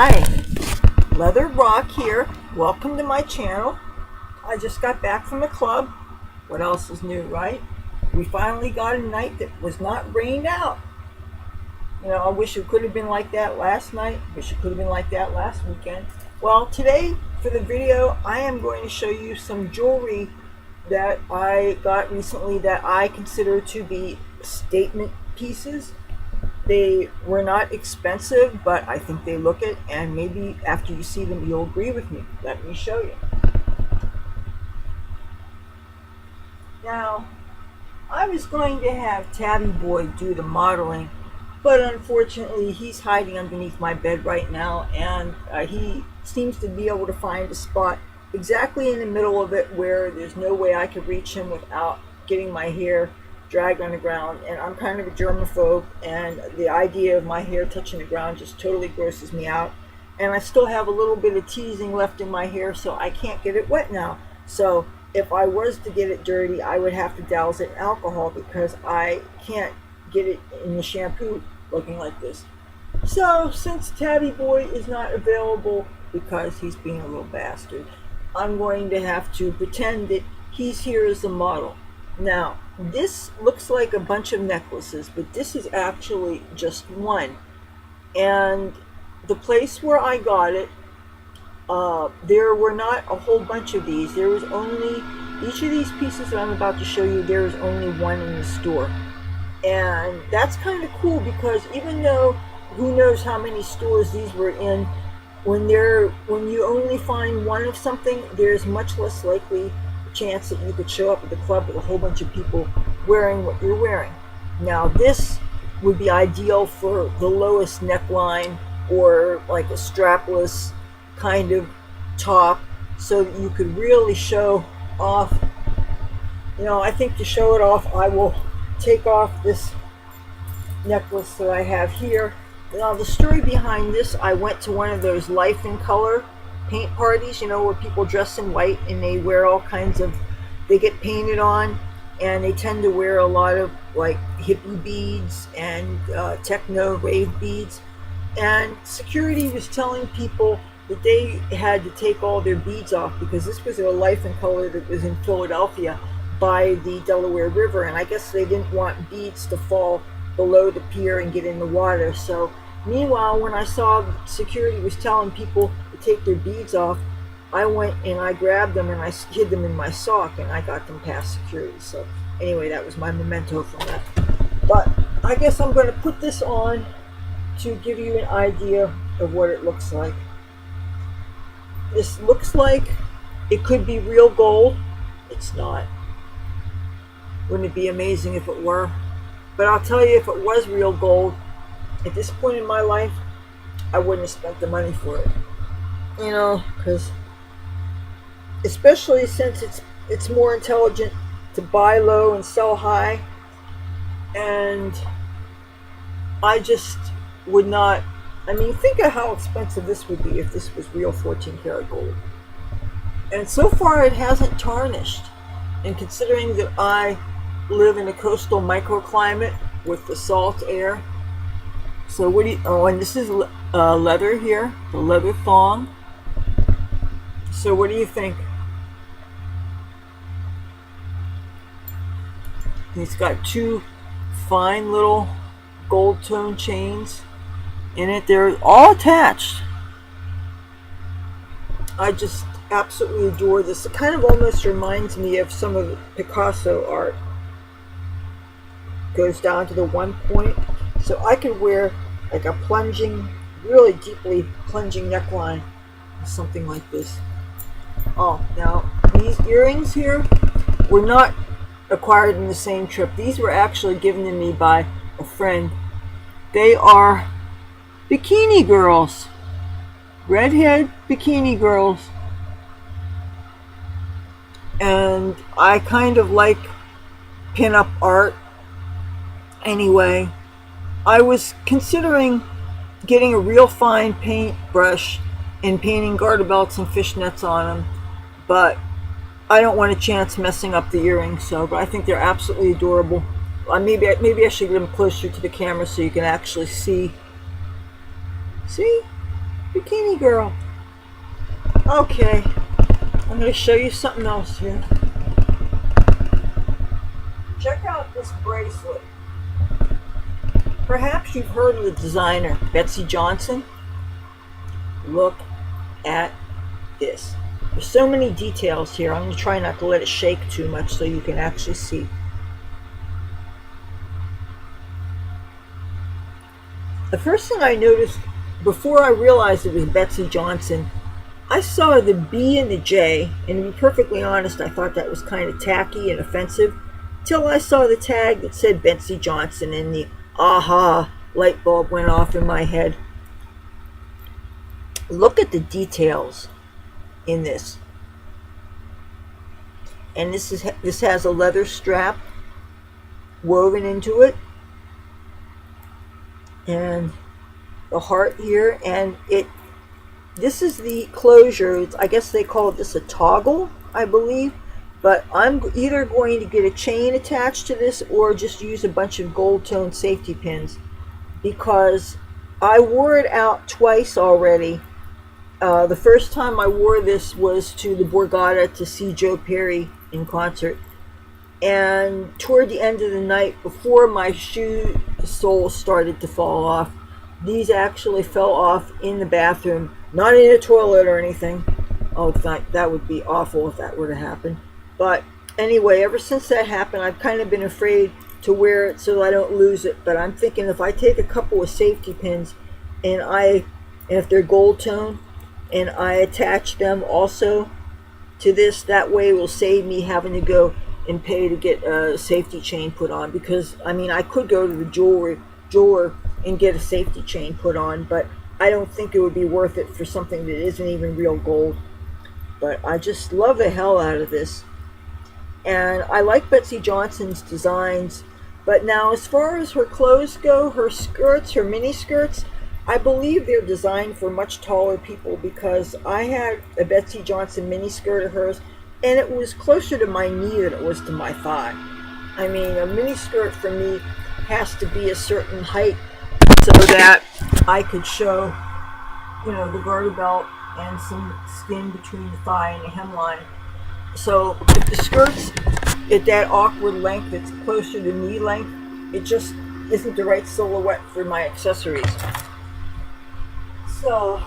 Hi, Leather Rokk here. Welcome to my channel. I just got back from the club. What else is new, right? We finally got a night that was not rained out. You know, I wish it could have been like that last night. Wish it could have been like that last weekend. Well, today for the video, I am going to show you some jewelry that I got recently that I consider to be statement pieces. They were not expensive, but I think they look it, and maybe after you see them, you'll agree with me. Let me show you. Now, I was going to have TabbyBoy do the modeling, but unfortunately, he's hiding underneath my bed right now, and he seems to be able to find a spot exactly in the middle of it where there's no way I could reach him without getting my hair dragged on the ground. And I'm kind of a germaphobe, and the idea of my hair touching the ground just totally grosses me out. And I still have a little bit of teasing left in my hair, so I can't get it wet now. So if I was to get it dirty, I would have to douse it in alcohol because I can't get it in the shampoo looking like this. So since TabbyBoy is not available because he's being a little bastard, I'm going to have to pretend that he's here as the model. Now, this looks like a bunch of necklaces, but this is actually just one. And the place where I got it, there were not a whole bunch of these. There was only, each of these pieces that I'm about to show you, there is only one in the store. And that's kind of cool because even though who knows how many stores these were in, when you only find one of something, there's much less likely chance that you could show up at the club with a whole bunch of people wearing what you're wearing. Now this would be ideal for the lowest neckline or like a strapless kind of top, so that you could really show off. You know, I think to show it off, I will take off this necklace that I have here. Now the story behind this, I went to one of those Life in Color paint parties, you know, where people dress in white and they wear all kinds of, they get painted on, and they tend to wear a lot of like hippie beads and techno rave beads. And security was telling people that they had to take all their beads off because this was a Life in Color that was in Philadelphia by the Delaware River, and I guess they didn't want beads to fall below the pier and get in the water. So meanwhile, when I saw security was telling people to take their beads off, I went and I grabbed them and I hid them in my sock, and I got them past security. So anyway, that was my memento from that. But I guess I'm going to put this on to give you an idea of what it looks like. This looks like it could be real gold. It's not. Wouldn't it be amazing if it were? But I'll tell you, if it was real gold, at this point in my life, I wouldn't have spent the money for it. You know, because especially since it's more intelligent to buy low and sell high, and I just would not. I mean, think of how expensive this would be if this was real 14 karat gold. And so far it hasn't tarnished. And considering that I live in a coastal microclimate with the salt air, so what do you, oh, and this is leather here, the leather thong. So what do you think? It's got two fine little gold tone chains in it. They're all attached. I just absolutely adore this. It kind of almost reminds me of some of Picasso art. Goes down to the one point. So I could wear like a plunging, really deeply plunging neckline, something like this. Oh, now these earrings here were not acquired in the same trip. These were actually given to me by a friend. They are bikini girls, redhead bikini girls, and I kind of like pin-up art. Anyway, I was considering getting a real fine paintbrush and painting garter belts and fishnets on them, but I don't want a chance messing up the earrings. So, but I think they're absolutely adorable. Maybe I should get them closer to the camera so you can actually see. See? Bikini girl. Okay, I'm going to show you something else here. Check out this bracelet. Perhaps you've heard of the designer, Betsey Johnson. Look at this. There's so many details here. I'm going to try not to let it shake too much so you can actually see. The first thing I noticed before I realized it was Betsey Johnson, I saw the B and the J, and to be perfectly honest, I thought that was kind of tacky and offensive, till I saw the tag that said Betsey Johnson, and the aha light bulb went off in my head. Look at the details in this. And this has a leather strap woven into it, and the heart here, and this is the closure. I guess they call this a toggle, I believe, but I'm either going to get a chain attached to this or just use a bunch of gold tone safety pins, because I wore it out twice already. The first time I wore this was to the Borgata to see Joe Perry in concert, and toward the end of the night, before my shoe soles started to fall off, these actually fell off in the bathroom, not in a toilet or anything. Oh, that would be awful if that were to happen. But anyway, ever since that happened, I've kind of been afraid to wear it so I don't lose it. But I'm thinking if I take a couple of safety pins and if they're gold tone, and I attach them also to this, that way it will save me having to go and pay to get a safety chain put on. Because I mean, I could go to the jeweler and get a safety chain put on, but I don't think it would be worth it for something that isn't even real gold. But I just love the hell out of this, and I like Betsey Johnson's designs. But now, as far as her clothes go, her skirts, her mini skirts, I believe they're designed for much taller people, because I had a Betsey Johnson mini skirt of hers, and it was closer to my knee than it was to my thigh. I mean, a mini skirt for me has to be a certain height so that I could show, the garter belt and some skin between the thigh and the hemline. So if the skirt's at that awkward length, it's closer to knee length, it just isn't the right silhouette for my accessories. So,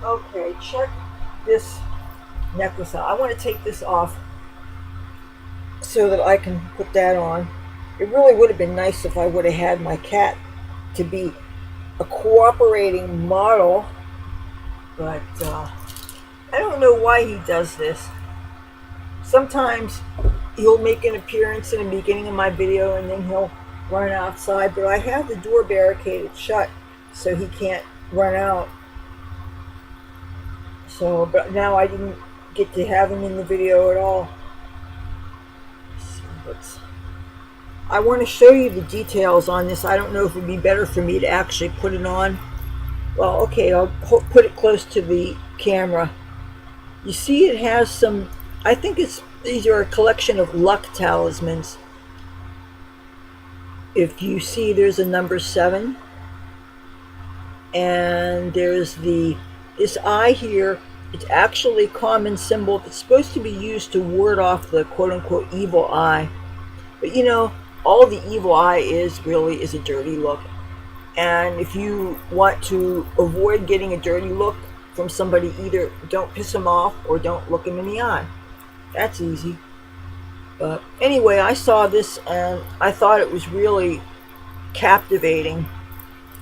okay, check this necklace out. I want to take this off so that I can put that on. It really would have been nice if I would have had my cat to be a cooperating model, but I don't know why he does this. Sometimes he'll make an appearance in the beginning of my video and then he'll run outside, but I have the door barricaded shut so he can't run out. So, but now I didn't get to have him in the video at all. I want to show you the details on this. I don't know if it would be better for me to actually put it on. Well, okay, I'll put it close to the camera. You see it has some, I think these are a collection of luck talismans. If you see, there's a number 7. And there's this eye here. It's actually a common symbol that's supposed to be used to ward off the quote-unquote evil eye. But all the evil eye is really is a dirty look. And if you want to avoid getting a dirty look from somebody, either don't piss them off or don't look them in the eye. That's easy. But anyway, I saw this and I thought it was really captivating,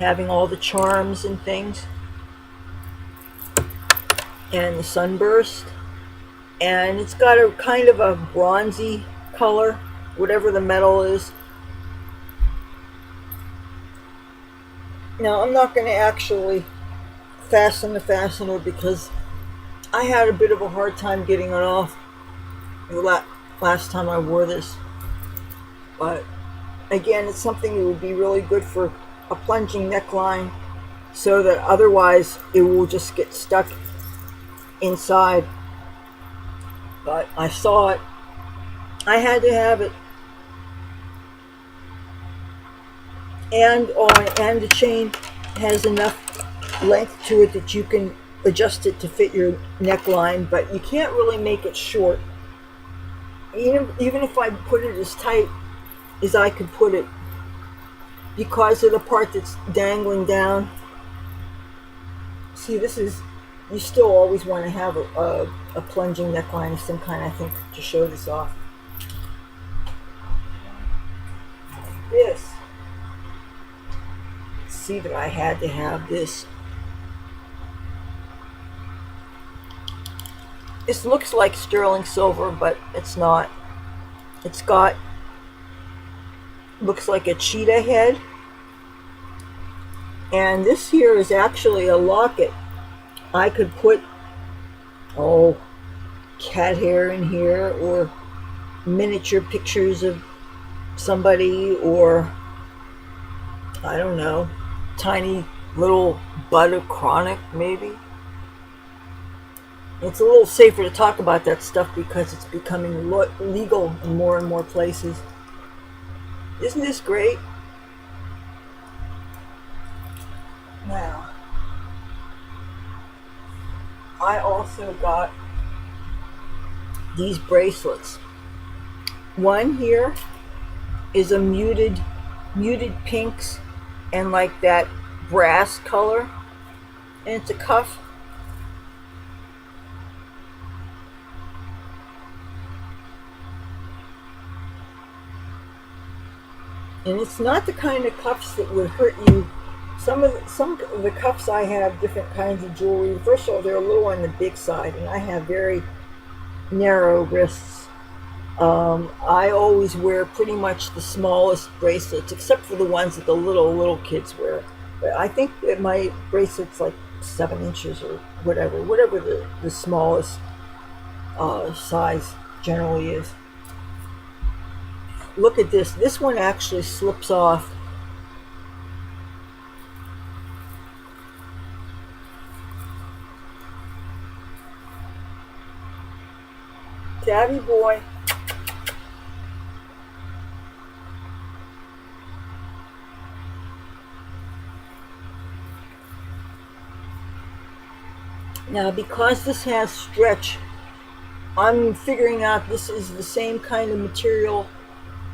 having all the charms and things, and the sunburst, and it's got a kind of a bronzy color, whatever the metal is. Now I'm not going to actually fasten the fastener because I had a bit of a hard time getting it off the last time I wore this, but again, it's something that would be really good for a plunging neckline, so that otherwise it will just get stuck inside. But I saw it, I had to have it. And the chain has enough length to it that you can adjust it to fit your neckline, but you can't really make it short. Even if I put it as tight as I could put it, because of the part that's dangling down. See, this is, you still always want to have a plunging neckline of some kind, I think, to show this off. This. See that I had to have this. This looks like sterling silver, but it's not. It's got, looks like a cheetah head. And this here is actually a locket. I could put, cat hair in here, or miniature pictures of somebody, or I don't know, tiny little bud of chronic maybe. It's a little safer to talk about that stuff because it's becoming legal in more and more places. Isn't this great? Now, I also got these bracelets. One here is a muted pinks and like that brass color, and it's a cuff. And it's not the kind of cuffs that would hurt you. Some of the cuffs I have, different kinds of jewelry. First of all, they're a little on the big side, and I have very narrow wrists. I always wear pretty much the smallest bracelets, except for the ones that the little kids wear. But I think that my bracelet's like 7 inches or whatever the smallest size generally is. Look at this. This one actually slips off. TabbyBoy. Now, because this has stretch, I'm figuring out this is the same kind of material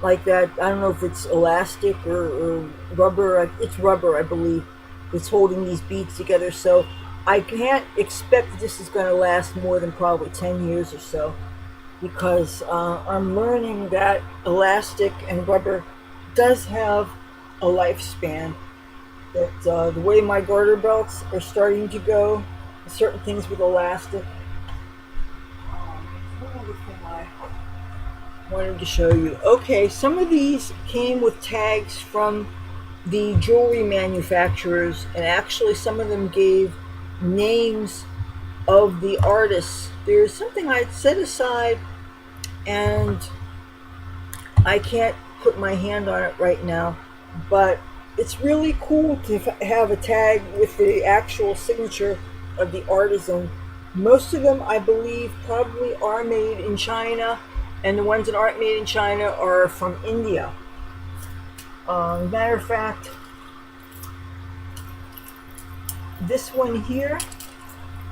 like that. I don't know if it's elastic or rubber. It's rubber, I believe. It's holding these beads together. So I can't expect this is going to last more than probably 10 years or so, because I'm learning that elastic and rubber does have a lifespan. That the way my garter belts are starting to go, certain things with elastic. One other thing I wanted to show you. Okay, some of these came with tags from the jewelry manufacturers, and actually some of them gave names of the artists. There's something I'd set aside, and I can't put my hand on it right now, but it's really cool to have a tag with the actual signature of the artisan. Most of them, I believe, probably are made in China, and the ones that aren't made in China are from India. Matter of fact, this one here,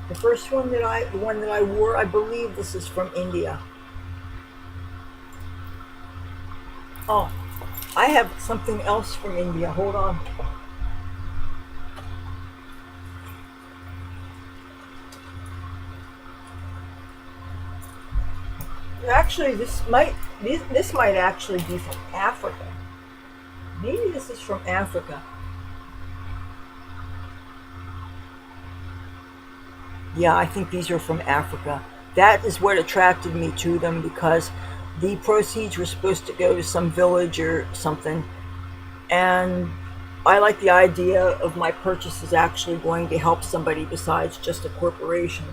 the first one the one that I wore, I believe this is from India. Oh, I have something else from India. Hold on. Actually, this might actually be from Africa. Maybe this is from Africa. Yeah, I think these are from Africa. That is what attracted me to them, because the proceeds were supposed to go to some village or something. And I like the idea of my purchases actually going to help somebody besides just a corporation.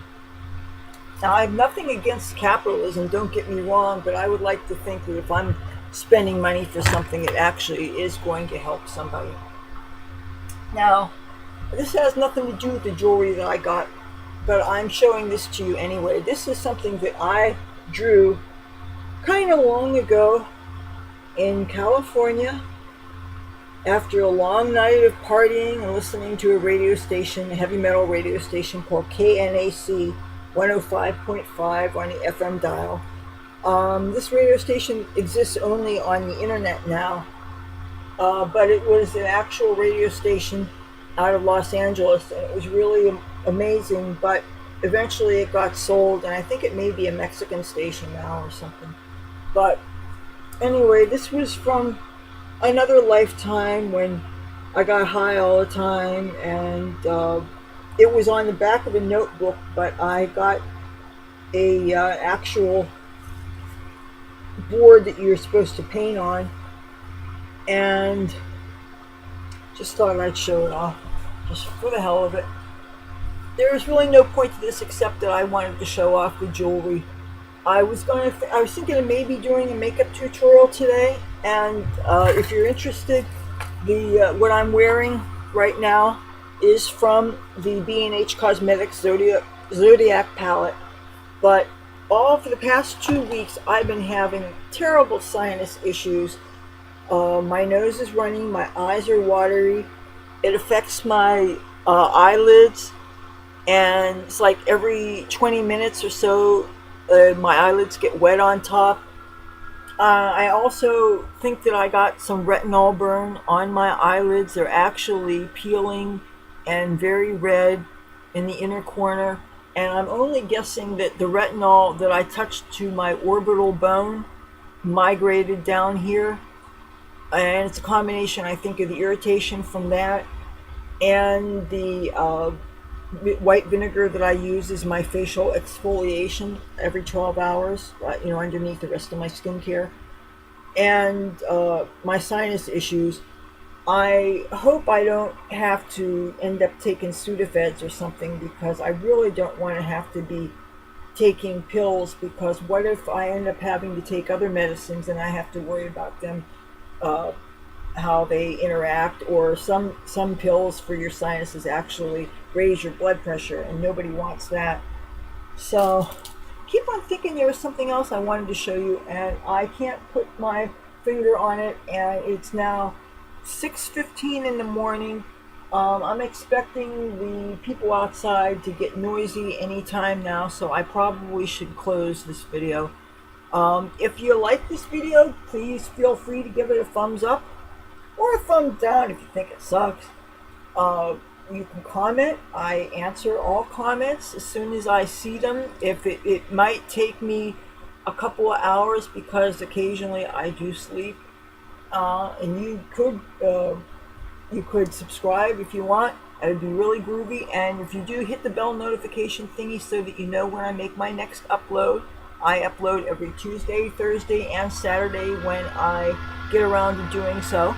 Now, I have nothing against capitalism, don't get me wrong, but I would like to think that if I'm spending money for something, it actually is going to help somebody. Now, this has nothing to do with the jewelry that I got, but I'm showing this to you anyway. This is something that I drew kind of long ago in California, after a long night of partying and listening to a radio station, a heavy metal radio station called KNAC 105.5 on the FM dial. This radio station exists only on the internet now, but it was an actual radio station out of Los Angeles, and it was really amazing. But eventually it got sold, and I think it may be a Mexican station now or something. But anyway, this was from another lifetime when I got high all the time, and it was on the back of a notebook, but I got a actual board that you're supposed to paint on, and just thought I'd show it off just for the hell of it. There was really no point to this except that I wanted to show off the jewelry. I was thinking of maybe doing a makeup tutorial today, and if you're interested, the what I'm wearing right now is from the B&H Cosmetics Zodiac palette. But all for the past 2 weeks, I've been having terrible sinus issues. My nose is running, my eyes are watery. It affects my eyelids, and it's like every 20 minutes or so, my eyelids get wet on top. I also think that I got some retinol burn on my eyelids. They're actually peeling and very red in the inner corner. And I'm only guessing that the retinol that I touched to my orbital bone migrated down here. And it's a combination, I think, of the irritation from that and the white vinegar that I use is my facial exfoliation every 12 hours, underneath the rest of my skincare. And my sinus issues. I hope I don't have to end up taking Sudafeds or something, because I really don't want to have to be taking pills, because what if I end up having to take other medicines and I have to worry about them, how they interact, or some pills for your sinuses actually raise your blood pressure, and nobody wants that. So keep on thinking there was something else I wanted to show you, and I can't put my finger on it, and it's now 6:15 in the morning. I'm expecting the people outside to get noisy anytime now, so I probably should close this video. If you like this video, please feel free to give it a thumbs up or a thumbs down if you think it sucks. You can comment. I answer all comments as soon as I see them. If it might take me a couple of hours, because occasionally I do sleep. And you could subscribe if you want. It would be really groovy. And if you do, hit the bell notification thingy so that you know when I make my next upload. I upload every Tuesday, Thursday, and Saturday when I get around to doing so.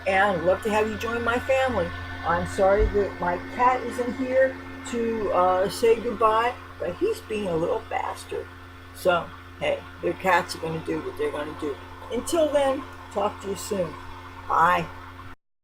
And I'd love to have you join my family. I'm sorry that my cat isn't here to say goodbye, but he's being a little bastard. So, hey, their cats are going to do what they're going to do. Until then, talk to you soon. Bye.